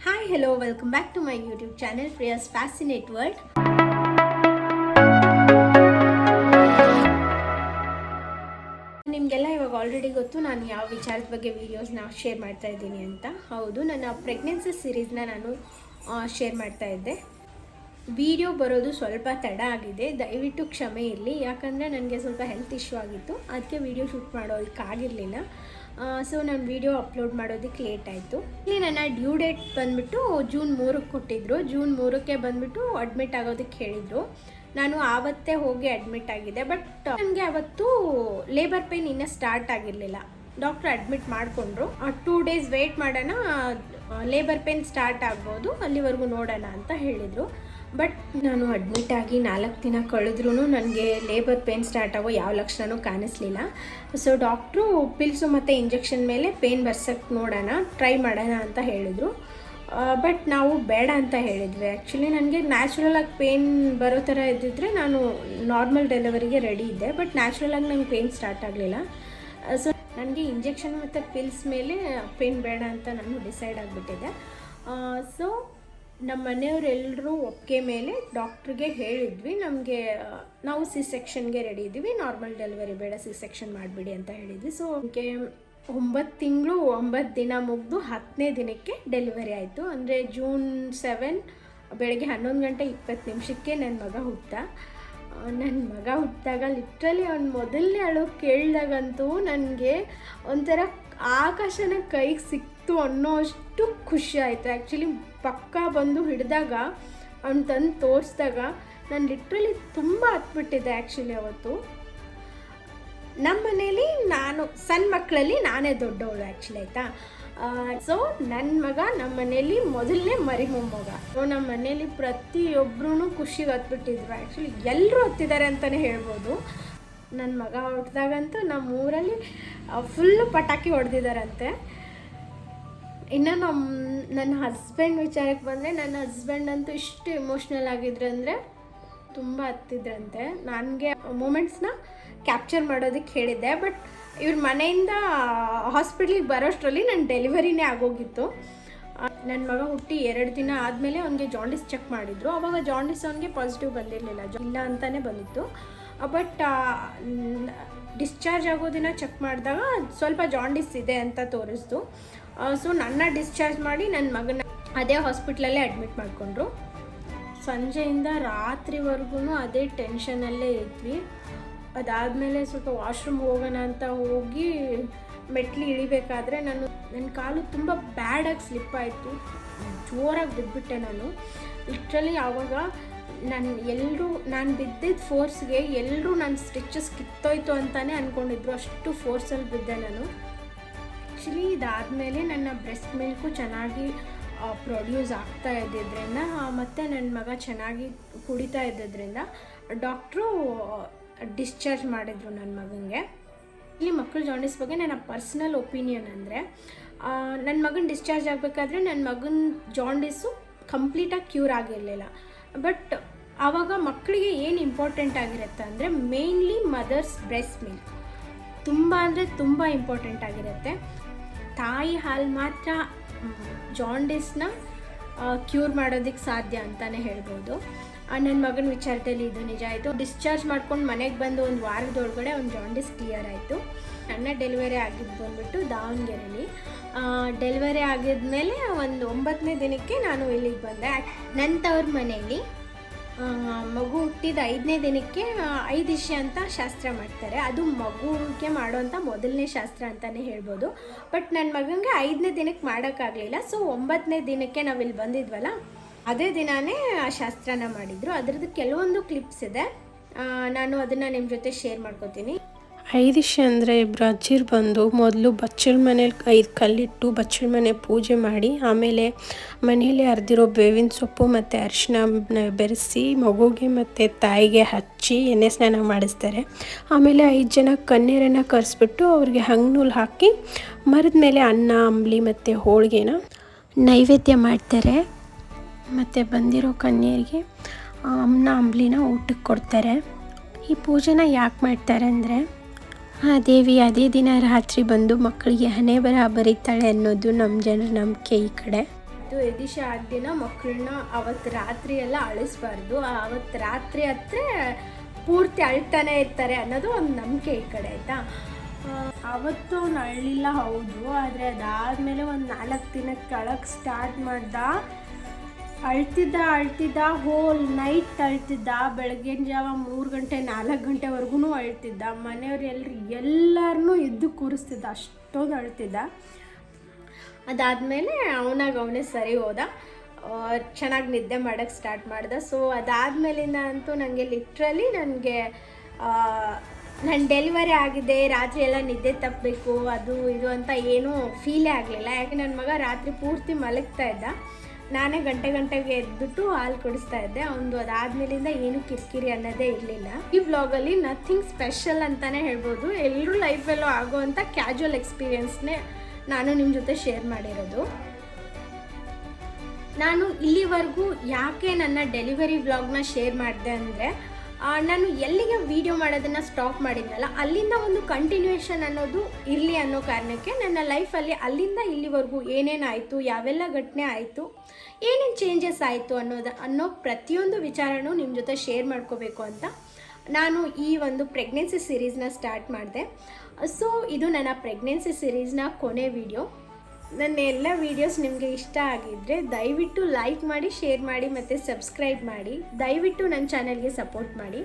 Hi, hello, welcome back to my YouTube channel, Priya's Fascinate World. ನಿಮಗೆಲ್ಲ ಇವಾಗ already ಗೊತ್ತು ನಾನು ಯಾವ ವಿಚಾರದ ಬಗ್ಗೆ ವೀಡಿಯೋಸ್ನ ಶೇರ್ ಮಾಡ್ತಾ ಇದ್ದೀನಿ ಅಂತ. ಹೌದು, ನನ್ನ ಪ್ರೆಗ್ನೆನ್ಸಿ ಸೀರೀಸ್ನ ನಾನು ಶೇರ್ ಮಾಡ್ತಾ ಇದ್ದೆ. ವಿಡಿಯೋ ಬರೋದು ಸ್ವಲ್ಪ ತಡ ಆಗಿದೆ, ದಯವಿಟ್ಟು ಕ್ಷಮೆ ಇರಲಿ. ಯಾಕಂದರೆ ನನಗೆ ಸ್ವಲ್ಪ ಹೆಲ್ತ್ ಇಶ್ಯೂ ಆಗಿತ್ತು, ಅದಕ್ಕೆ ವಿಡಿಯೋ ಶೂಟ್ ಮಾಡೋದಕ್ಕಾಗಿರಲಿಲ್ಲ. ಸೊ ನಾನು ವಿಡಿಯೋ ಅಪ್ಲೋಡ್ ಮಾಡೋದಕ್ಕೆ ಲೇಟ್ ಆಯಿತು. ಇಲ್ಲಿ ನನ್ನ ಡ್ಯೂ ಡೇಟ್ ಬಂದುಬಿಟ್ಟು ಜೂನ್ 3ಕ್ಕೆ ಕೊಟ್ಟಿದ್ದರು. ಜೂನ್ 3ಕ್ಕೆ ಬಂದುಬಿಟ್ಟು ಅಡ್ಮಿಟ್ ಆಗೋದಕ್ಕೆ ಹೇಳಿದರು. ನಾನು ಆವತ್ತೇ ಹೋಗಿ ಅಡ್ಮಿಟ್ ಆಗಿದೆ. ಬಟ್ ನನಗೆ ಅವತ್ತು ಲೇಬರ್ ಪೇನ್ ಇನ್ನೂ ಸ್ಟಾರ್ಟ್ ಆಗಿರಲಿಲ್ಲ. ಡಾಕ್ಟ್ರ್ ಅಡ್ಮಿಟ್ ಮಾಡಿಕೊಂಡ್ರು. 2 ಡೇಸ್ ವೆಯ್ಟ್ ಮಾಡೋಣ, ಲೇಬರ್ ಪೇನ್ ಸ್ಟಾರ್ಟ್ ಆಗ್ಬೋದು, ಅಲ್ಲಿವರೆಗೂ ನೋಡೋಣ ಅಂತ ಹೇಳಿದರು. ಬಟ್ ನಾನು ಅಡ್ಮಿಟ್ ಆಗಿ 4 ದಿನ ಕಳೆದ್ರೂ ನನಗೆ ಲೇಬರ್ ಪೇನ್ ಸ್ಟಾರ್ಟ್ ಆಗೋ ಯಾವ ಲಕ್ಷಣವೂ ಕಾಣಿಸ್ಲಿಲ್ಲ. ಸೊ ಡಾಕ್ಟ್ರು ಪಿಲ್ಸು ಮತ್ತು ಇಂಜೆಕ್ಷನ್ ಮೇಲೆ ಪೇನ್ ಬರ್ಸೋಕ್ಕೆ ನೋಡೋಣ, ಟ್ರೈ ಮಾಡೋಣ ಅಂತ ಹೇಳಿದರು. ಬಟ್ ನಾವು ಬೇಡ ಅಂತ ಹೇಳಿದ್ವಿ. ಆ್ಯಕ್ಚುಲಿ ನನಗೆ ನ್ಯಾಚುರಲಾಗಿ ಪೇನ್ ಬರೋ ಥರ ಇದ್ದಿದ್ರೆ ನಾನು ನಾರ್ಮಲ್ ಡೆಲಿವರಿಗೆ ರೆಡಿ ಇದ್ದೆ. ಬಟ್ ನ್ಯಾಚುರಲಾಗಿ ನಂಗೆ ಪೇನ್ ಸ್ಟಾರ್ಟ್ ಆಗಲಿಲ್ಲ. ಸೊ ನನಗೆ ಇಂಜೆಕ್ಷನ್ ಮತ್ತು ಪಿಲ್ಸ್ ಮೇಲೆ ಪೇನ್ ಬೇಡ ಅಂತ ನಾನು ಡಿಸೈಡ್ ಆಗಿಬಿಟ್ಟಿದ್ದೆ. ಸೊ ನಮ್ಮ ಮನೆಯವರೆಲ್ಲರೂ ಒಪ್ಪಿಗೆ ಮೇಲೆ ಡಾಕ್ಟ್ರಿಗೆ ಹೇಳಿದ್ವಿ, ನಾವು ಸೆಕ್ಷನ್ಗೆ ರೆಡಿ ಇದ್ದೀವಿ, ನಾರ್ಮಲ್ ಡೆಲಿವರಿ ಬೇಡ, ಸೆಕ್ಷನ್ ಮಾಡಿಬಿಡಿ ಅಂತ ಹೇಳಿದ್ವಿ. ಸೊ ನನಗೆ 9 ತಿಂಗಳು 9 ದಿನ ಮುಗಿದು 10ನೇ ದಿನಕ್ಕೆ ಡೆಲಿವರಿ ಆಯಿತು. ಅಂದರೆ ಜೂನ್ 7 ಬೆಳಗ್ಗೆ 11 ಗಂಟೆ 20 ನಿಮಿಷಕ್ಕೆ ನನ್ನ ಮಗ ಹುಟ್ಟಿದಾಗ ಲಿಟ್ರಲಿ ಅವ್ನು ಮೊದಲನೇ ಅಳು ಕೇಳಿದಾಗಂತೂ ನನಗೆ ಒಂಥರ ಆಕಾಶನ ಕೈಗೆ ಸಿಕ್ತು ಅನ್ನೋ ಅಷ್ಟು ಖುಷಿ ಆಯಿತು. ಆ್ಯಕ್ಚುಲಿ ಪಕ್ಕ ಬಂದು ಹಿಡಿದಾಗ ಅವ್ನು ತಂದು ತೋರಿಸಿದಾಗ ನಾನು ಲಿಟ್ರಲಿ ತುಂಬ ಹತ್ಬಿಟ್ಟಿದ್ದೆ. ಆ್ಯಕ್ಚುಲಿ ಅವತ್ತು ನಮ್ಮ ಮನೇಲಿ ನಾನು ಸಣ್ಣ ಮಕ್ಕಳಲ್ಲಿ ನಾನೇ ದೊಡ್ಡವಳು ಆ್ಯಕ್ಚುಲಿ, ಆಯಿತಾ. ಸೊ ನನ್ನ ಮಗ ನಮ್ಮ ಮನೇಲಿ ಮೊದಲನೇ ಮರಿ ಮೊಮ್ಮಗ. ನಮ್ಮ ಮನೇಲಿ ಪ್ರತಿಯೊಬ್ಬರೂ ಖುಷಿಗೆ ಹತ್ಬಿಟ್ಟಿದ್ರು. ಆ್ಯಕ್ಚುಲಿ ಎಲ್ಲರೂ ಹತ್ತಿದ್ದಾರೆ ಅಂತಲೇ ಹೇಳ್ಬೋದು. ನನ್ನ ಮಗ ಹುಟ್ಟಿದಾಗಂತೂ ನಮ್ಮ ಊರಲ್ಲಿ ಫುಲ್ಲು ಪಟಾಕಿ ಹೊಡೆದಿದ್ದಾರಂತೆ. ಇನ್ನು ನನ್ನ ಹಸ್ಬೆಂಡ್ ವಿಚಾರಕ್ಕೆ ಬಂದರೆ, ನನ್ನ ಹಸ್ಬೆಂಡ್ ಅಂತೂ ಇಷ್ಟು ಎಮೋಷ್ನಲ್ ಆಗಿದ್ರು ಅಂದರೆ ತುಂಬ ಹತ್ತಿದ್ರಂತೆ. ನನಗೆ ಮೂಮೆಂಟ್ಸ್ನ ಕ್ಯಾಪ್ಚರ್ ಮಾಡೋದಕ್ಕೆ ಹೇಳಿದ್ದೆ. ಬಟ್ ಇವ್ರ ಮನೆಯಿಂದ ಹಾಸ್ಪಿಟ್ಲಿಗೆ ಬರೋಷ್ಟರಲ್ಲಿ ನನ್ನ ಡೆಲಿವರಿನೇ ಆಗೋಗಿತ್ತು. ನನ್ನ ಮಗ ಹುಟ್ಟಿ 2 ದಿನ ಆದಮೇಲೆ ಅವನಿಗೆ ಜಾಂಡಿಸ್ ಚೆಕ್ ಮಾಡಿದರು. ಆವಾಗ ಜಾಂಡಿಸ್ ಅವನಿಗೆ ಪಾಸಿಟಿವ್ ಬಂದಿರಲಿಲ್ಲ, ಇಲ್ಲ ಅಂತಲೇ ಬಂದಿತ್ತು. ಬಟ್ ಡಿಸ್ಚಾರ್ಜ್ ಆಗೋ ದಿನ ಚೆಕ್ ಮಾಡಿದಾಗ ಸ್ವಲ್ಪ ಜಾಂಡಿಸ್ ಇದೆ ಅಂತ ತೋರಿಸ್ತು. ಸೊ ನನ್ನ ಡಿಸ್ಚಾರ್ಜ್ ಮಾಡಿ ನನ್ನ ಮಗನ ಅದೇ ಹಾಸ್ಪಿಟ್ಲಲ್ಲೇ ಅಡ್ಮಿಟ್ ಮಾಡಿಕೊಂಡ್ರು. ಸಂಜೆಯಿಂದ ರಾತ್ರಿವರೆಗೂ ಅದೇ ಟೆನ್ಷನಲ್ಲೇ ಇದ್ವಿ. ಅದಾದಮೇಲೆ ಸ್ವಲ್ಪ ವಾಶ್ರೂಮ್ ಹೋಗೋಣ ಅಂತ ಹೋಗಿ ಮೆಟ್ಲು ಇಳಿಬೇಕಾದ್ರೆ ನನ್ನ ಕಾಲು ತುಂಬ ಬ್ಯಾಡಾಗಿ ಸ್ಲಿಪ್ ಆಯಿತು. ಜೋರಾಗಿ ಬಿದ್ದುಬಿಟ್ಟೆ ನಾನು. ಲಿಟ್ರಲಿ ಆವಾಗ ನಾನು ಬಿದ್ದಿದ್ದ ಫೋರ್ಸ್ಗೆ ಎಲ್ಲರೂ ನನ್ನ ಸ್ಟಿಚಸ್ ಕಿತ್ತೋಯ್ತು ಅಂತಲೇ ಅಂದ್ಕೊಂಡಿದ್ರು, ಅಷ್ಟು ಫೋರ್ಸಲ್ಲಿ ಬಿದ್ದೆ ನಾನು. ಆ್ಯಕ್ಚುಲಿ ಇದಾದಮೇಲೆ ನನ್ನ ಬ್ರೆಸ್ಟ್ ಮಿಲ್ಕು ಚೆನ್ನಾಗಿ ಪ್ರೊಡ್ಯೂಸ್ ಆಗ್ತಾ ಇದ್ದಿದ್ದರಿಂದ ಮತ್ತು ನನ್ನ ಮಗ ಚೆನ್ನಾಗಿ ಕುಡಿತಾ ಇದ್ದಿದ್ದರಿಂದ ಡಾಕ್ಟ್ರು ಡಿಸ್ಚಾರ್ಜ್ ಮಾಡಿದರು ನನ್ನ ಮಗನಿಗೆ. ಇಲ್ಲಿ ಮಕ್ಕಳು ಜಾಂಡಿಸ್ ಬಗ್ಗೆ ನನ್ನ ಪರ್ಸ್ನಲ್ ಒಪಿನಿಯನ್ ಅಂದರೆ, ನನ್ನ ಮಗನ ಡಿಸ್ಚಾರ್ಜ್ ಆಗಬೇಕಾದ್ರೆ ನನ್ನ ಮಗನ ಜಾಂಡಿಸು ಕಂಪ್ಲೀಟಾಗಿ ಕ್ಯೂರ್ ಆಗಿರಲಿಲ್ಲ. ಬಟ್ ಆವಾಗ ಮಕ್ಕಳಿಗೆ ಏನು ಇಂಪಾರ್ಟೆಂಟ್ ಆಗಿರುತ್ತೆ ಅಂದರೆ ಮೇಯ್ನ್ಲಿ ಮದರ್ಸ್ ಬ್ರೆಸ್ಟ್ ಮಿಲ್ಕ್ ತುಂಬ ಅಂದರೆ ತುಂಬ ಇಂಪಾರ್ಟೆಂಟ್ ಆಗಿರುತ್ತೆ. ತಾಯಿ ಹಾಲು ಮಾತ್ರ ಜಾಂಡಿಸ್ನ ಕ್ಯೂರ್ ಮಾಡೋದಕ್ಕೆ ಸಾಧ್ಯ ಅಂತಲೇ ಹೇಳ್ಬೋದು. ನನ್ನ ಮಗನ ವಿಚಾರದಲ್ಲಿ ಇದು ನಿಜ ಆಯಿತು. ಡಿಸ್ಚಾರ್ಜ್ ಮಾಡ್ಕೊಂಡು ಮನೆಗೆ ಬಂದು 1 ವಾರದೊಳಗಡೆ ಅವ್ನ ಜಾಂಡಿಸ್ ಕ್ಲಿಯರ್ ಆಯಿತು. ನನ್ನ ಡೆಲಿವರಿ ಆಗಿದ್ದು ಬಂದುಬಿಟ್ಟು ದಾವಣಗೆರೆಯಲ್ಲಿ. ಡೆಲಿವರಿ ಆಗಿದ್ಮೇಲೆ ಒಂದು 9ನೇ ದಿನಕ್ಕೆ ನಾನು ಇಲ್ಲಿಗೆ ಬಂದೆ. ನನ್ನ ತವ್ರ ಮನೆಯಲ್ಲಿ ಮಗು ಹುಟ್ಟಿದ 5ನೇ ದಿನಕ್ಕೆ 5 ವಿಷಯ ಅಂತ ಶಾಸ್ತ್ರ ಮಾಡ್ತಾರೆ. ಅದು ಮಗುವಿಗೆ ಮಾಡೋವಂಥ ಮೊದಲನೇ ಶಾಸ್ತ್ರ ಅಂತಲೇ ಹೇಳ್ಬೋದು. ಬಟ್ ನನ್ನ ಮಗನಿಗೆ 5ನೇ ದಿನಕ್ಕೆ ಮಾಡೋಕ್ಕಾಗಲಿಲ್ಲ. ಸೊ 9ನೇ ದಿನಕ್ಕೆ ನಾವಿಲ್ಲಿ ಬಂದಿದ್ವಲ್ಲ, ಅದೇ ದಿನಾನೇ ಆ ಶಾಸ್ತ್ರನ ಮಾಡಿದರು. ಅದರದ್ದು ಕೆಲವೊಂದು ಕ್ಲಿಪ್ಸ್ ಇದೆ, ನಾನು ಅದನ್ನು ನಿಮ್ಮ ಜೊತೆ ಶೇರ್ ಮಾಡ್ಕೋತೀನಿ. 5 ವಿಷಯ ಅಂದರೆ ಇಬ್ಬರು ಅಜ್ಜಿರು ಬಂದು ಮೊದಲು ಬಚ್ಚಲ ಮನೇಲಿ 5 ಕಲ್ಲಿಟ್ಟು ಬಚ್ಚಲ ಮನೆ ಪೂಜೆ ಮಾಡಿ, ಆಮೇಲೆ ಮನೆಯಲ್ಲಿ ಅರ್ದಿರೋ ಬೇವಿನ ಸೊಪ್ಪು ಮತ್ತು ಅರಿಶಿನ ಬೆರೆಸಿ ಮಗುಗೆ ಮತ್ತು ತಾಯಿಗೆ ಹಚ್ಚಿ ಎಣ್ಣೆ ಸ್ನಾನ ಮಾಡಿಸ್ತಾರೆ. ಆಮೇಲೆ 5 ಜನ ಕನ್ಯರನ್ನು ಕರೆಸ್ಬಿಟ್ಟು ಅವ್ರಿಗೆ ಹಂಗ್ನೂಲು ಹಾಕಿ ಮರದ ಮೇಲೆ ಅನ್ನ, ಅಂಬ್ಲಿ ಮತ್ತು ಹೋಳಿಗೆನ ನೈವೇದ್ಯ ಮಾಡ್ತಾರೆ. ಮತ್ತು ಬಂದಿರೋ ಕನ್ಯರಿಗೆ ಅನ್ನ ಅಂಬ್ಲಿನ ಊಟಕ್ಕೆ ಕೊಡ್ತಾರೆ. ಈ ಪೂಜೆನ ಯಾಕೆ ಮಾಡ್ತಾರೆ ಅಂದರೆ, ಆ ದೇವಿ ಅದೇ ದಿನ ರಾತ್ರಿ ಬಂದು ಮಕ್ಕಳಿಗೆ ಹಣೆ ಬರ ಬರೀತಾಳೆ ಅನ್ನೋದು ನಮ್ಮ ಜನರ ನಂಬಿಕೆ ಈ ಕಡೆ. ಆಯಿತು. ಎದಿಶಾ ಆದ ದಿನ ಮಕ್ಕಳನ್ನ ಅವತ್ತು ರಾತ್ರಿ ಎಲ್ಲ ಅಳಿಸ್ಬಾರ್ದು, ಅವತ್ತು ರಾತ್ರಿ ಹತ್ರ ಪೂರ್ತಿ ಅಳ್ತಾನೆ ಇರ್ತಾರೆ ಅನ್ನೋದು ಒಂದು ನಂಬಿಕೆ ಈ ಕಡೆ ಆಯಿತಾ. ಅವತ್ತು ಅವ್ನು ಅಳ್ಳಿಲ್ಲ ಹೌದು, ಆದರೆ ಅದಾದಮೇಲೆ ಒಂದು 4 ದಿನಕ್ಕೆ ಅಳಕ್ಕೆ ಸ್ಟಾರ್ಟ್ ಮಾಡ್ದ. ಅಳ್ತಿದ್ದ ಹೋಲ್ ನೈಟ್ ಅಳ್ತಿದ್ದ. ಬೆಳಗಿನ ಜಾವ 3 ಗಂಟೆ 4 ಗಂಟೆವರೆಗೂ ಅಳ್ತಿದ್ದ. ಮನೆಯವ್ರು ಎಲ್ಲರನ್ನೂ ಎದ್ದು ಕೂರಿಸ್ತಿದ್ದ, ಅಷ್ಟೊಂದು ಅಳ್ತಿದ್ದ. ಅದಾದಮೇಲೆ ಅವನೇ ಸರಿ ಹೋದ, ಚೆನ್ನಾಗಿ ನಿದ್ದೆ ಮಾಡೋಕ್ಕೆ ಸ್ಟಾರ್ಟ್ ಮಾಡ್ದೆ. ಸೊ ಅದಾದಮೇಲಿಂದ ಅಂತೂ ನನಗೆ ಲಿಟ್ರಲಿ ನನಗೆ ನನ್ನ ಡೆಲಿವರಿ ಆಗಿದೆ, ರಾತ್ರಿ ಎಲ್ಲ ನಿದ್ದೆ ತಪ್ಪಬೇಕು ಅದು ಇದು ಅಂತ ಏನೂ ಫೀಲೇ ಆಗಲಿಲ್ಲ. ಯಾಕೆ ನನ್ನ ಮಗ ರಾತ್ರಿ ಪೂರ್ತಿ ಮಲಗ್ತಾ ಇದ್ದ, ನಾನೇ ಗಂಟೆಗೆ ಎದ್ಬಿಟ್ಟು ಹಾಲು ಕುಡಿಸ್ತಾ ಇದ್ದೆ. ಒಂದು ಅದಾದಮೇಲಿಂದ ಏನು ಕಿರಿಕಿರಿ ಅನ್ನೋದೇ ಇರಲಿಲ್ಲ. ಈ ವ್ಲಾಗಲ್ಲಿ ನಥಿಂಗ್ ಸ್ಪೆಷಲ್ ಅಂತಲೇ ಹೇಳ್ಬೋದು, ಎಲ್ಲರೂ ಲೈಫಲ್ಲೂ ಆಗೋವಂಥ ಕ್ಯಾಜುವಲ್ ಎಕ್ಸ್ಪೀರಿಯನ್ಸ್ನೇ ನಾನು ನಿಮ್ಮ ಜೊತೆ ಶೇರ್ ಮಾಡಿರೋದು. ನಾನು ಇಲ್ಲಿವರೆಗೂ ಯಾಕೆ ನನ್ನ ಡೆಲಿವರಿ ವ್ಲಾಗ್ನ ಶೇರ್ ಮಾಡಿದೆ ಅಂದರೆ, ನಾನು ಎಲ್ಲಿಗೆ ವೀಡಿಯೋ ಮಾಡೋದನ್ನು ಸ್ಟಾಪ್ ಮಾಡಿದ್ನಲ್ಲ ಅಲ್ಲಿಂದ ಒಂದು ಕಂಟಿನ್ಯೂಯೇಷನ್ ಅನ್ನೋದು ಇರಲಿ ಅನ್ನೋ ಕಾರಣಕ್ಕೆ ನನ್ನ ಲೈಫಲ್ಲಿ ಅಲ್ಲಿಂದ ಇಲ್ಲಿವರೆಗೂ ಏನೇನಾಯಿತು, ಯಾವೆಲ್ಲ ಘಟನೆ ಆಯಿತು, ಏನೇನು ಚೇಂಜಸ್ ಆಯಿತು ಅನ್ನೋ ಪ್ರತಿಯೊಂದು ವಿಚಾರನೂ ನಿಮ್ಮ ಜೊತೆ ಶೇರ್ ಮಾಡ್ಕೋಬೇಕು ಅಂತ ನಾನು ಈ ಒಂದು ಪ್ರೆಗ್ನೆನ್ಸಿ ಸೀರೀಸ್ನ ಸ್ಟಾರ್ಟ್ ಮಾಡಿದೆ. ಸೊ ಇದು ನನ್ನ ಪ್ರೆಗ್ನೆನ್ಸಿ ಸೀರೀಸ್ನ ಕೊನೆ ವಿಡಿಯೋ. ನನ್ನ ಎಲ್ಲ ವೀಡಿಯೋಸ್ ನಿಮಗೆ ಇಷ್ಟ ಆಗಿದ್ದರೆ ದಯವಿಟ್ಟು ಲೈಕ್ ಮಾಡಿ, ಶೇರ್ ಮಾಡಿ ಮತ್ತು ಸಬ್ಸ್ಕ್ರೈಬ್ ಮಾಡಿ. ದಯವಿಟ್ಟು ನನ್ನ ಚಾನಲ್ಗೆ ಸಪೋರ್ಟ್ ಮಾಡಿ.